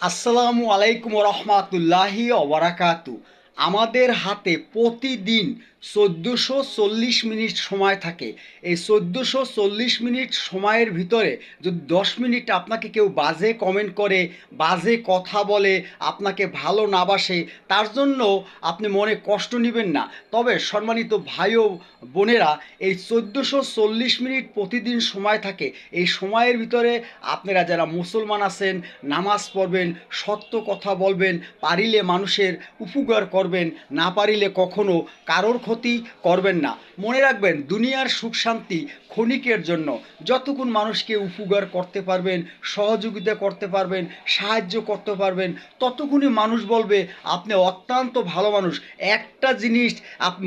আসসালামু আলাইকুম রহমাতুল্লাহি ওবারাকাতু। আমাদের হাতে প্রতিদিন 1440 মিনিট সময় থাকে। এই 1440 মিনিট সময়ের ভিতরে যদি 10 মিনিট আপনাকে কেউ বাজে কমেন্ট করে, বাজে কথা বলে, আপনাকে ভালো না বাসে, তার জন্য আপনি মনে কষ্ট নেবেন না। তবে সম্মানিত ভাই ও বোনেরা, এই 1440 মিনিট প্রতিদিন সময় থাকে। এই সময়ের ভিতরে আপনারা যারা মুসলমান আছেন, নামাজ পড়বেন, সত্য কথা বলবেন, পারিলে মানুষের উপকার করবেন, না পারিলে কখনো কারোর ক্ষতি করবেন না। মনে রাখবেন, দুনিয়ার সুখ শান্তি ক্ষণিকের জন্য। যতক্ষণ মানুষকে উপকার করতে পারবেন, সহযোগিতা করতে পারবেন, সাহায্য করতে পারবেন, ততক্ষণই মানুষ বলবে আপনি অত্যন্ত ভালো মানুষ। একটা জিনিস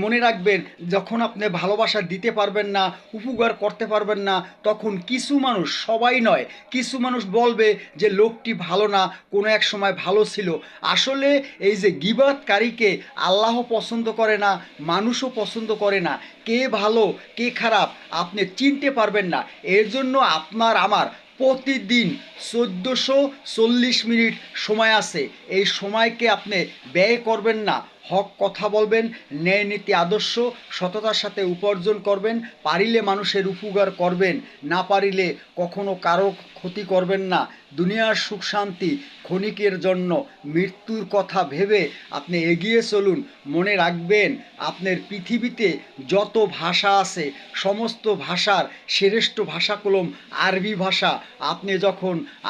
মনে রাখবেন, যখন আপনি ভালোবাসা দিতে পারবেন না, উপকার করতে পারবেন না, তখন কিছু মানুষ, সবাই নয়, কিছু মানুষ বলবে যে লোকটি ভালো না, কোনো এক সময় ভালো ছিল। আসলে এই যে গীবাতকারীকে আল্লাহ পছন্দ করে না, মানুষও পছন্দ করে না। কে ভালো কে খারাপ আপনি চিনতে পারবেন না। এর জন্য আপনার আমার প্রতিদিন 1440 মিনিট সময় আছে। এই সময়কে আপনি ব্যয় করবেন না, হক কথা বলবেন, ন্যায় নীতি আদর্শ সততার সাথে উপার্জন করবেন, পারিলে মানুষের উপকার করবেন, না পারিলে কখনো কারো ক্ষতি করবেন না। দুনিয়ার সুখ শান্তি ক্ষণিকের জন্য, মৃত্যুর কথা ভেবে আপনি এগিয়ে চলুন। মনে রাখবেন, আপনার পৃথিবীতে যত ভাষা আছে, সমস্ত ভাষার শ্রেষ্ঠ ভাষা কলম আরবি ভাষা।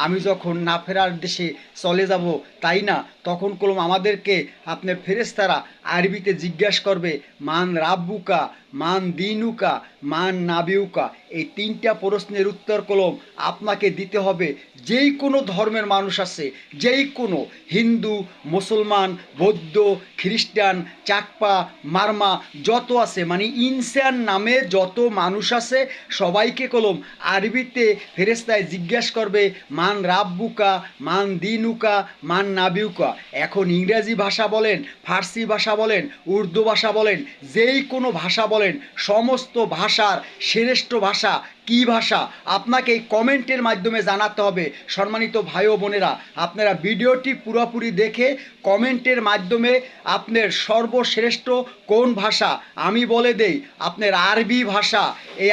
আমি যখন না ফেরার দেশে চলে যাব, তাই না, তখন কলম আমাদেরকে আপনার ফেরেশতারা আরবিতে জিজ্ঞাসা করবে, মান রাব্বুকা, মান দিনুকা, মান নাবিউকা। এই তিনটা প্রশ্নের উত্তর কলম আপনাকে দিতে হবে। যেই কোনো ধর্মের মানুষ আছে, যেই কোনো হিন্দু, মুসলমান, বৌদ্ধ, খ্রিস্টান, চাকপা, মারমা যত আছে, মানে ইনসান নামে যত মানুষ আছে, সবাইকে কলম আরবিতে ফেরেশতায় জিজ্ঞাসা করবে, মান রাব্বুকা, মান দিনুকা, মান নাবিউকা। এখন ইংরেজি ভাষা বলেন, ফার্সি ভাষা বলেন, উর্দু ভাষা বলেন, যেই কোনো ভাষা বলেন, সমস্ত ভাষার শ্রেষ্ঠ ভাষা কী ভাষা আপনাকে এই কমেন্টের মাধ্যমে জানাতে হবে। সম্মানিত ভাই ও বোনেরা, আপনারা ভিডিওটি পুরোপুরি দেখে কমেন্টের মাধ্যমে আপনার সর্বশ্রেষ্ঠ কোন ভাষা আমি বলে দেই, আপনার আরবি ভাষা।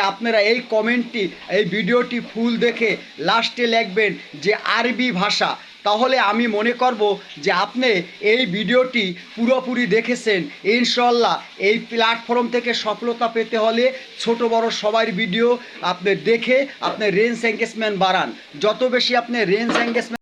আপনারা এই কমেন্টটি, এই ভিডিওটি ফুল দেখে লাস্টে লিখবেন যে আরবি ভাষা। তাহলে আমি মনে করব যে আপনি এই ভিডিওটি পুরোপুরি দেখেছেন। ইনশাল্লাহ এই প্ল্যাটফর্ম থেকে সফলতা পেতে হলে ছোট বড় সবার ভিডিও আপনি দেখে আপনার রেঞ্জ এঙ্গেজমেন্ট বাড়ান। যত বেশি আপনি রেঞ্জ এঙ্গেজমেন্ট